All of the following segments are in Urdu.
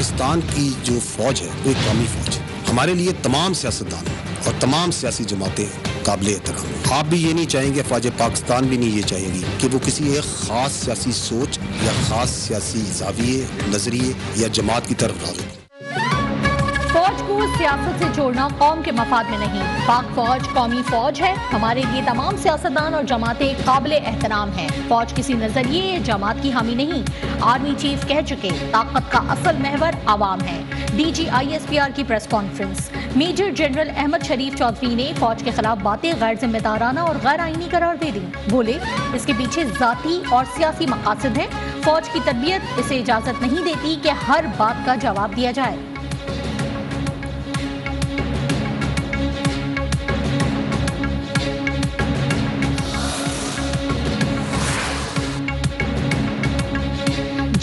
پاکستان کی جو فوج ہے وہ ایک قومی فوج ہے. ہمارے لیے تمام سیاستدان اور تمام سیاسی جماعتیں قابل احترام ہیں. آپ بھی یہ نہیں چاہیں گے، فوج پاکستان بھی نہیں یہ چاہیں گی کہ وہ کسی ایک خاص سیاسی سوچ یا خاص سیاسی زاویے، نظریے یا جماعت کی طرف راغب. فوج کو سیاست سے جوڑنا قوم کے مفاد میں نہیں. پاک فوج قومی فوج ہے. ہمارے لیے تمام سیاستدان اور جماعتیں قابل احترام ہیں. فوج کسی نظریے یا جماعت کی حامی نہیں. آرمی چیف کہہ چکے طاقت کا اصل محور عوام ہے. DGISPR کی press conference. Major general Ahmed Sharif Chaudhry نے فوج کے خلاف باتیں غیر ذمہ دارانہ اور غیر آئینی قرار دے دیں. بولے اس کے پیچھے ذاتی اور سیاسی مقاصد ہیں. فوج کی تربیت اسے اجازت نہیں دیتی کہ ہر بات کا جواب دیا جائے.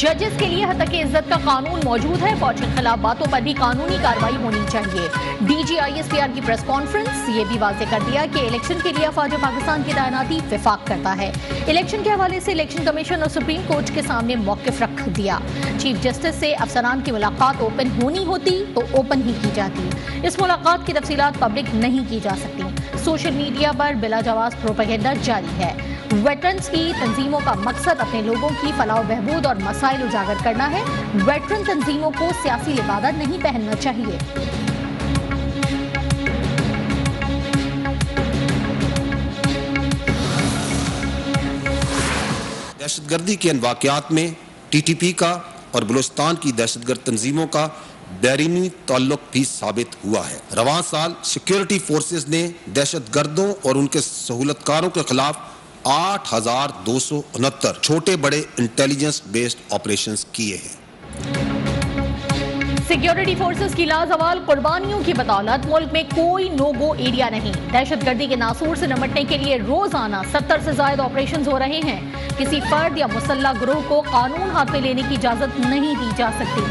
ججز کے لیے حد عزت کا قانون موجود ہے. فوج کے خلاف باتوں پر بھی قانونی کارروائی ہونی چاہیے. DGISPR کی پریس کانفرنس. یہ بھی واضح کر دیا کہ الیکشن کے لیے فوج پاکستان کی تعیناتی وفاق کرتا ہے. الیکشن کے حوالے سے الیکشن کمیشن اور سپریم کورٹ کے سامنے موقف رکھ دیا. چیف جسٹس سے افسران کی ملاقات اوپن ہونی ہوتی تو اوپن ہی کی جاتی. اس ملاقات کی تفصیلات پبلک نہیں کی جا سکتی. سوشل میڈیا پر بلا جواز پروپیگنڈا جاری ہے. ویٹرنز کی تنظیموں کا مقصد اپنے لوگوں کی فلاح و بہبود اور مسائل اجاگر کرنا ہے. ویٹرن تنظیموں کو سیاسی لبادہ نہیں پہننا چاہیے. دہشت گردی کے ان واقعات میں TTP کا اور بلوچستان کی دہشت گرد تنظیموں کا بیرونی تعلق بھی ثابت ہوا ہے. رواں سال سیکیورٹی فورسز نے دہشت گردوں اور ان کے سہولت کاروں کے خلاف 8,269 چھوٹے بڑے انٹیلیجنس بیسڈ آپریشنز کیے ہیں. سیکیورٹی فورسز کی لازوال قربانیوں کی بدولت ملک میں کوئی نو گو ایریا نہیں. دہشت گردی کے ناسور سے نمٹنے کے لیے روزانہ 70 سے زائد آپریشنز ہو رہے ہیں. کسی فرد یا مسلح گروہ کو قانون ہاتھ میں لینے کی اجازت نہیں دی جا سکتی.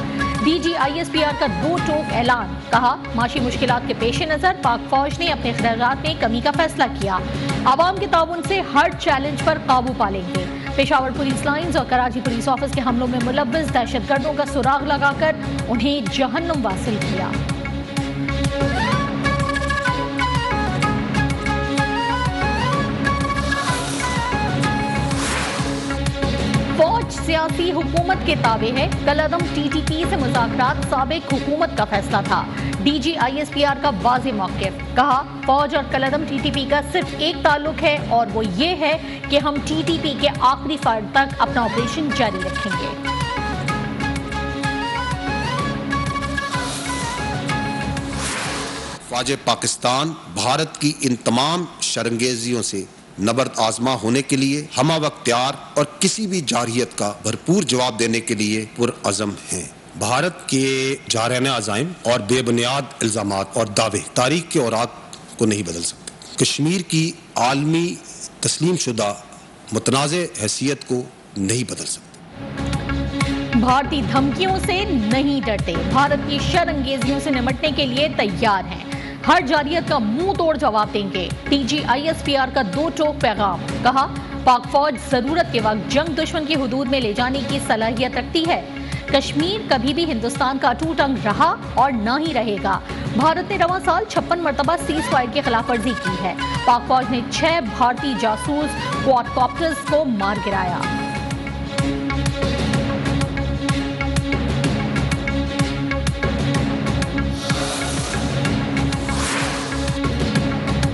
DGISPR کا 2 ٹوک اعلان. کہا معاشی مشکلات کے پیش نظر پاک فوج نے اپنے اخراجات میں کمی کا فیصلہ کیا. عوام کے تعاون سے ہر چیلنج پر قابو پا لیں گے. پشاور پولیس لائنز اور کراچی پولیس آفس کے حملوں میں ملوث دہشت گردوں کا سراغ لگا کر انہیں جہنم واصل کیا. فوج سیاسی حکومت کے تابع ہے. کالعدم TTP سے مذاکرات سابق حکومت کا فیصلہ تھا. DGISPR کا واضح موقف. کہا فوج اور کالعدم TTP کا صرف ایک تعلق ہے اور وہ یہ ہے کہ ہم TTP کے آخری فرد تک اپنا آپریشن جاری رکھیں گے. فوج پاکستان بھارت کی ان تمام شرانگیزیوں سے نبرد آزما ہونے کے لیے ہمہ وقت تیار اور کسی بھی جارحیت کا بھرپور جواب دینے کے لیے پرعزم ہیں. بھارت کے جارحانہ عزائم اور بے بنیاد الزامات اور دعوے تاریخ کے اوراق کو نہیں بدل سکتے. کشمیر کی عالمی تسلیم شدہ متنازع حیثیت کو نہیں بدل سکتے. بھارتی دھمکیوں سے نہیں ڈرتے. بھارت کی شر انگیزیوں سے نمٹنے کے لیے تیار ہیں. ہر جارحیت کا منہ توڑ جواب دیں گے. DGISPR کا 2 ٹوک پیغام. کہا پاک فوج ضرورت کے وقت جنگ دشمن کی حدود میں لے جانے کی صلاحیت رکھتی ہے. کشمیر کبھی بھی ہندوستان کا اٹوٹ انگ رہا اور نہ ہی رہے گا. بھارت نے رواں سال 56 مرتبہ سیز فائر کی خلاف ورزی کی ہے. پاک فوج نے 6 بھارتی جاسوس کواد کاپٹرز کو مار گرایا.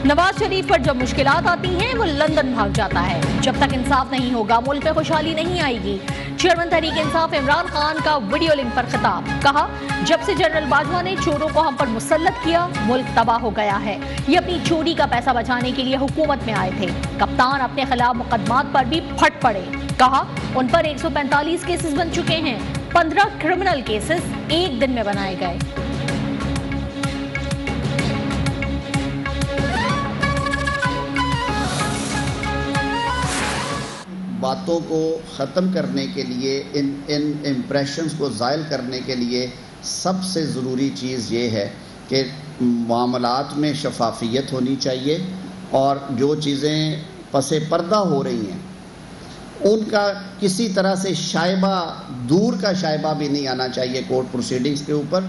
نواز شریف پر جب مشکلات آتی ہیں وہ لندن بھاگ جاتا ہے. جب تک انصاف نہیں ہوگا ملک میں خوشحالی نہیں آئے گی. چیئرمین تحریک انصاف عمران خان کا ویڈیو لنک پر خطاب. کہا جب سے جنرل باجوہ نے چوروں کو ہم پر مسلط کیا ملک تباہ ہو گیا ہے. یہ اپنی چوری کا پیسہ بچانے کے لیے حکومت میں آئے تھے. کپتان اپنے خلاف مقدمات پر بھی پھٹ پڑے. کہا ان پر 145 کیسز بن چکے ہیں. 15 کرمنل کیسز ایک دن میں بنائے گئے. باتوں کو ختم کرنے کے لیے ان امپریشنز کو زائل کرنے کے لیے سب سے ضروری چیز یہ ہے کہ معاملات میں شفافیت ہونی چاہیے اور جو چیزیں پس پردہ ہو رہی ہیں ان کا کسی طرح سے شائبہ، دور کا شائبہ بھی نہیں آنا چاہیے کورٹ پروسیڈنگز کے اوپر۔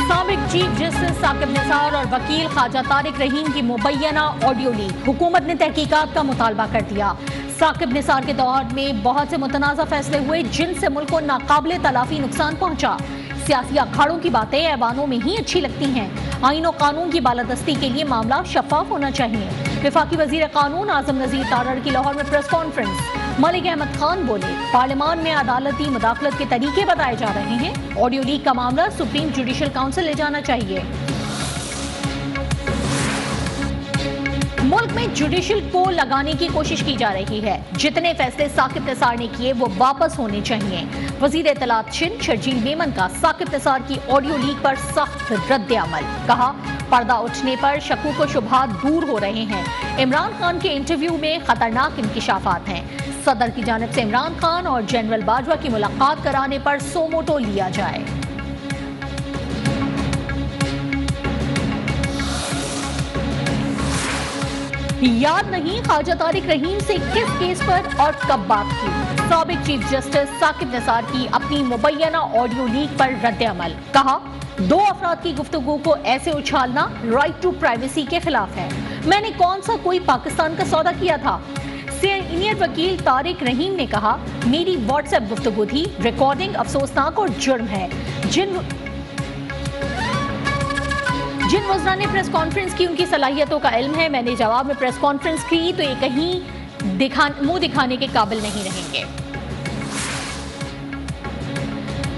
سابق چیف جسٹس ثاقب نثار اور وکیل خواجہ طارق رحیم کی مبینہ آڈیو لیک، حکومت نے تحقیقات کا مطالبہ کر دیا۔ ثاقب نثار کے دور میں بہت سے متنازع فیصلے ہوئے جن سے ملک کو ناقابل تلافی نقصان پہنچا۔ سیاسی اکھاڑوں کی باتیں ایوانوں میں ہی اچھی لگتی ہیں، آئین و قانون کی بالادستی کے لیے معاملہ شفاف ہونا چاہیے۔ وفاقی وزیر قانون اعظم نذیر تارڑ کی لاہور میں پریس کانفرنس، ملک احمد خان بولے پارلیمان میں عدالتی مداخلت کے طریقے بتائے جا رہے ہیں، آڈیو لیک کا معاملہ سپریم جوڈیشل کونسل لے جانا چاہیے۔ ملک میں جوڈیشل کو لگانے کی کوشش کی جا رہی ہے، جتنے فیصلے ثاقب نثار نے کیے وہ واپس ہونے چاہیے۔ وزیر اطلاعات سندھ شرجیل میمن کا ثاقب نثار کی آڈیو لیک پر سخت رد عمل، کہا پردہ اٹھنے پر شکوک و شبہات دور ہو رہے ہیں۔ عمران خان کے انٹرویو میں خطرناک انکشافات ہیں، صدر کی جانب سے عمران خان اور جنرل باجوہ کی ملاقات کرانے پر سوموٹو لیا جائے۔ یاد نہیں خواجہ طارق رحیم سے کس کیس پر اور کب بات کی، سابق چیف جسٹس ثاقب نثار کی اپنی مبینہ آڈیو لیک پر رد عمل، کہا 2 افراد کی گفتگو کو ایسے اچھالنا رائٹ ٹو پرائیویسی کے خلاف ہے۔ میں نے کون سا کوئی پاکستان کا سودا کیا تھا؟ سینئر وکیل طارق رحیم نے کہا میری واٹس ایپ گفتگو تھی، ریکارڈنگ افسوسناک اور جرم ہے۔ جن وزراء نے پریس کانفرنس کی ان کی صلاحیتوں کا علم ہے، میں نے جواب میں پریس کانفرنس کی تو یہ کہیں منہ دکھانے کے قابل نہیں رہیں گے۔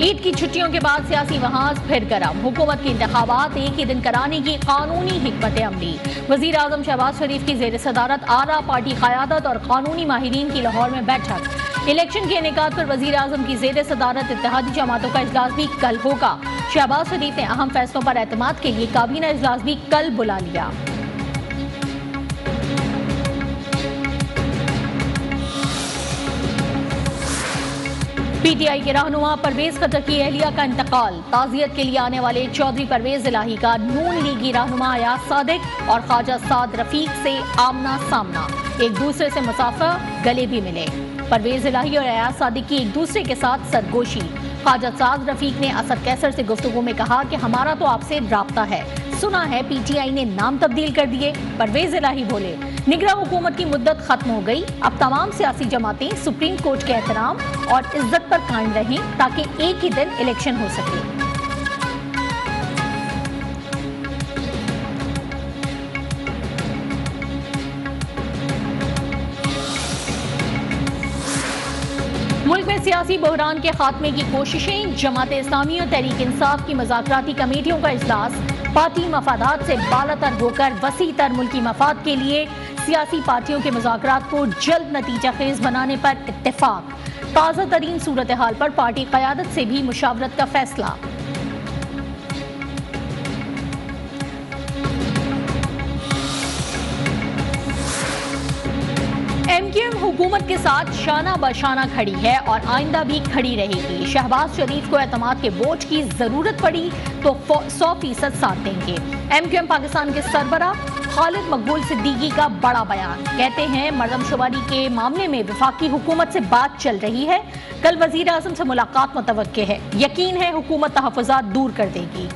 عید کی چھٹیوں کے بعد سیاسی محاذ پھر گرم، حکومت کے انتخابات ایک ہی دن کرانے کی قانونی حکمت عملی، وزیر اعظم شہباز شریف کی زیر صدارت آرا پارٹی قیادت اور قانونی ماہرین کی لاہور میں بیٹھک، الیکشن کے انعقاد پر وزیر اعظم کی زیر صدارت اتحادی جماعتوں کا اجلاس بھی کل ہوگا۔ شہباز شریف نے اہم فیصلوں پر اعتماد کے لیے کابینہ اجلاس بھی کل بلا لیا۔ پی ٹی آئی کے رہنما پرویز خٹک کی اہلیہ کا انتقال، تعزیت کے لیے آنے والے چودھری پرویز الہی کا نون لیگی رہنما ایاز صادق اور خواجہ سعد رفیق سے آمنا سامنا، ایک دوسرے سے مصافحہ، گلے بھی ملے۔ پرویز الہی اور ایاز صادق کی ایک دوسرے کے ساتھ سرگوشی، خواجہ سعد رفیق نے اسد کیسر سے گفتگو میں کہا کہ ہمارا تو آپ سے رابطہ ہے، سنا ہے پی ٹی آئی نے نام تبدیل کر دیے۔ پرویز الہی بولے نگراں حکومت کی مدت ختم ہو گئی، اب تمام سیاسی جماعتیں سپریم کورٹ کے احترام اور عزت پر قائم رہیں تاکہ ایک ہی دن الیکشن ہو سکے۔ ملک میں سیاسی بحران کے خاتمے کی کوششیں، جماعت اسلامی اور تحریک انصاف کی مذاکراتی کمیٹیوں کا اجلاس، پارٹی مفادات سے بالاتر ہو کر وسیع تر ملکی مفاد کے لیے سیاسی پارٹیوں کے مذاکرات کو جلد نتیجہ خیز بنانے پر اتفاق، تازہ ترین صورتحال پر پارٹی قیادت سے بھی مشاورت کا فیصلہ۔ ایم کیو ایم حکومت کے ساتھ شانہ بشانہ کھڑی ہے اور آئندہ بھی کھڑی رہے گی۔ شہباز شریف کو اعتماد کے ووٹ کی ضرورت پڑی تو 100% ساتھ دیں گے۔ ایم کیو ایم پاکستان کے سربراہ خالد مقبول صدیقی کا بڑا بیان، کہتے ہیں مردم شماری کے معاملے میں وفاقی حکومت سے بات چل رہی ہے، کل وزیر اعظم سے ملاقات متوقع ہے، یقین ہے حکومت تحفظات دور کر دے گی۔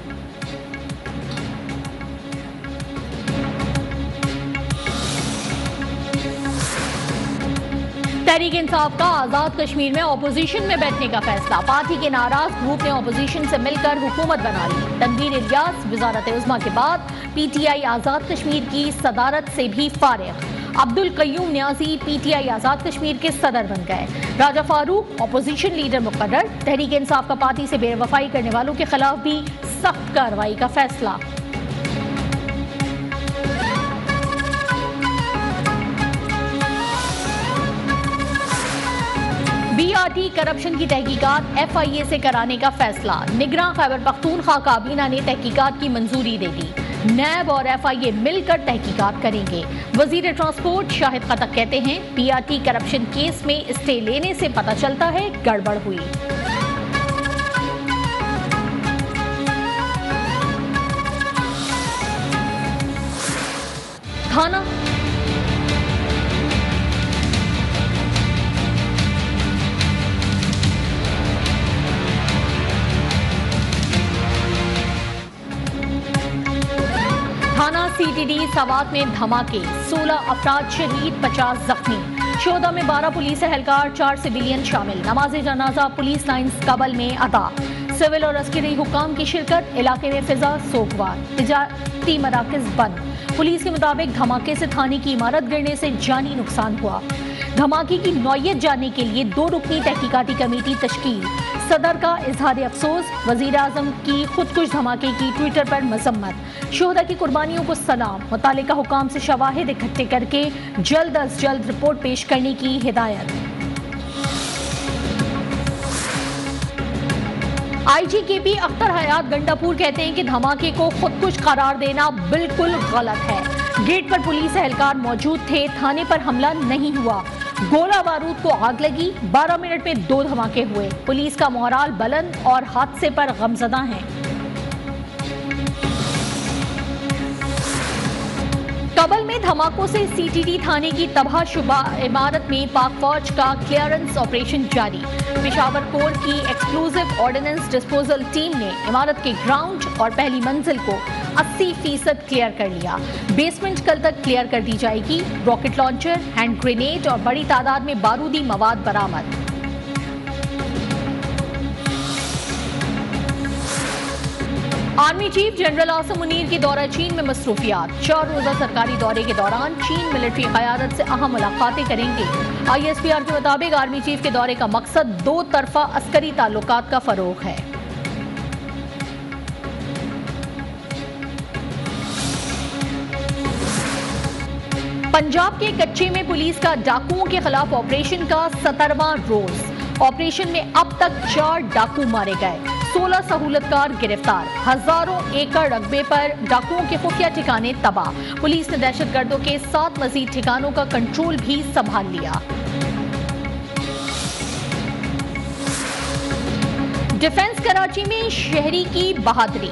تحریک انصاف کا آزاد کشمیر میں اپوزیشن میں بیٹھنے کا فیصلہ، پارٹی کے ناراض گروپ نے اپوزیشن سے مل کر حکومت بنا لی۔ تنویر الیاس وزارت عظمیٰ کے بعد P T I Azad Kashmir کی صدارت سے بھی فارغ، عبدالقیوم نیازی P T I Azad Kashmir کے صدر بن گئے، راجہ فاروق اپوزیشن لیڈر مقرر۔ تحریک انصاف کا پارٹی سے بے وفائی کرنے والوں کے خلاف بھی سخت کارروائی کا فیصلہ۔ بی آر ٹی کرپشن کی تحقیقات ایف آئی اے سے کرانے کا فیصلہ، نگراں خیبر پختونخوا کابینہ نے تحقیقات کی منظوری دے دی، نیب اور ایف آئی اے مل کر تحقیقات کریں گے۔ وزیر ٹرانسپورٹ شاہد خٹک کہتے ہیں B R T corruption case میں اسٹے لینے سے پتہ چلتا ہے گڑبڑ ہوئی۔ CTD سوات میں دھماکے، 16 افراد شہید، 50 زخمی۔ شہداء میں 12 پولیس اہلکار، 4 سویلین شامل۔ نماز جنازہ پولیس لائنز قبل میں ادا۔ سول اور عسکری حکام کی شرکت۔ علاقے میں فضا سوگوار، تجارتی مراکز بند۔ پولیس کے مطابق دھماکے سے تھانے کی عمارت گرنے سے جانی نقصان ہوا۔ دھماکے کی نوعیت جاننے کے لیے 2 رکنی تحقیقاتی کمیٹی تشکیل۔ صدر کا اظہار افسوس، وزیر اعظم کی خودکش دھماکے کی ٹویٹر پر مذمت۔ شہداء کی قربانیوں کو سلام، متعلقہ حکام سے شواہد اکٹھے کر کے جلد از جلد رپورٹ پیش کرنے کی ہدایت۔ IGKP اختر حیات گنڈاپور کہتے ہیں کہ دھماکے کو خودکش قرار دینا بالکل غلط ہے۔ گیٹ پر پولیس اہلکار موجود تھے، تھانے پر حملہ نہیں ہوا۔ گولہ بارود کو آگ لگی، 12 منٹ میں 2 دھماکے ہوئے۔ پولیس کا مورال بلند اور حادثے پر غمزدہ ہیں۔ کابل میں دھماکوں سے CTD تھانے کی تباہ شدہ عمارت میں پاک فوج کا کلیئرنس آپریشن جاری۔ پشاور کورٹ کی ایکسپلوزیو آرڈیننس ڈسپوزل ٹیم نے عمارت کے گراؤنڈ اور پہلی منزل کو 80% کلیئر کر لیا۔ بیسمنٹ کل تک کلیئر کر دی جائے گی۔ راکٹ لانچر، ہینڈ گرینیڈ اور بڑی تعداد میں بارودی مواد برآمد۔ Army chief general Asim Munir کی دورہ چین میں مصروفیات۔ 4 روزہ سرکاری دورے کے دوران چین ملٹری قیادت سے اہم ملاقاتیں کریں گے۔ ISPR کے مطابق آرمی چیف کے دورے کا مقصد 2 طرفہ عسکری تعلقات کا فروغ ہے۔ پنجاب کے کچے میں پولیس کا ڈاکوؤں کے خلاف آپریشن کا 17واں روز۔ آپریشن میں اب تک 4 ڈاکو مارے گئے، 16 سہولتکار گرفتار، ہزاروں ایکڑ رقبے پر ڈاکوؤں کے خفیہ ٹھکانے تباہ۔ پولیس نے دہشت گردوں کے 7 مزید ٹھکانوں کا کنٹرول بھی سنبھال لیا۔ ڈیفنس کراچی میں شہری کی بہادری،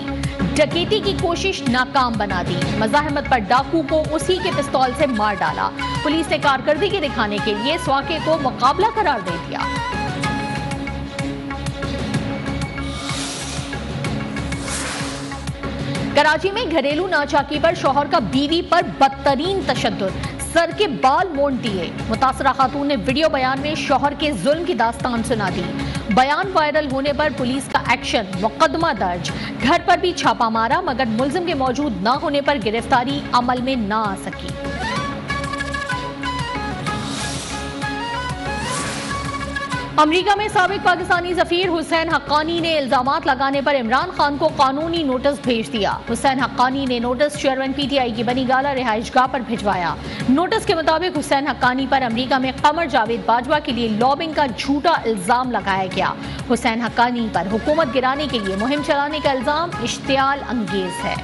ڈکیتی کی کوشش ناکام بنا دی۔ مزاحمت پر ڈاکو کو اسی کے پستول سے مار ڈالا۔ پولیس نے کارکردگی دکھانے کے لیے اس واقعے کو مقابلہ قرار دے دیا۔ کراچی میں گھریلو ناچاکی پر شوہر کا بیوی پر بدترین تشدد، سر کے بال مونڈ دیے۔ متاثرہ خاتون نے ویڈیو بیان میں شوہر کے ظلم کی داستان سنا دی۔ بیان وائرل ہونے پر پولیس کا ایکشن، مقدمہ درج۔ گھر پر بھی چھاپا مارا مگر ملزم کے موجود نہ ہونے پر گرفتاری عمل میں نہ آ سکی۔ امریکہ میں سابق پاکستانی سفیر حسین حقانی نے الزامات لگانے پر عمران خان کو قانونی نوٹس بھیج دیا۔ حسین حقانی نے نوٹس چیئرمین PTI کی بنی گالہ رہائش گاہ پر بھجوایا۔ نوٹس کے مطابق حسین حقانی پر امریکہ میں قمر جاوید باجوہ کے لیے لابنگ کا جھوٹا الزام لگایا گیا۔ حسین حقانی پر حکومت گرانے کے لیے مہم چلانے کا الزام اشتعال انگیز ہے۔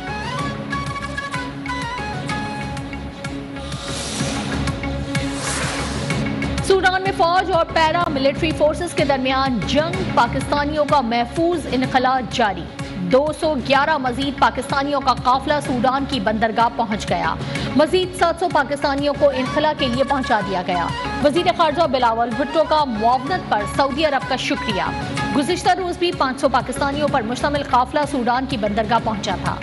سوڈان میں فوج اور پیرا ملٹری فورسز کے درمیان جنگ، پاکستانیوں کا محفوظ انخلاء جاری۔ 211 مزید پاکستانیوں کا قافلہ سوڈان کی بندرگاہ پہنچ گیا۔ مزید 700 پاکستانیوں کو انخلاء کے لیے پہنچا دیا گیا۔ وزیر خارجہ بلاول بھٹو کا معاونت پر سعودی عرب کا شکریہ۔ گزشتہ روز بھی 500 پاکستانیوں پر مشتمل قافلہ سوڈان کی بندرگاہ پہنچا تھا۔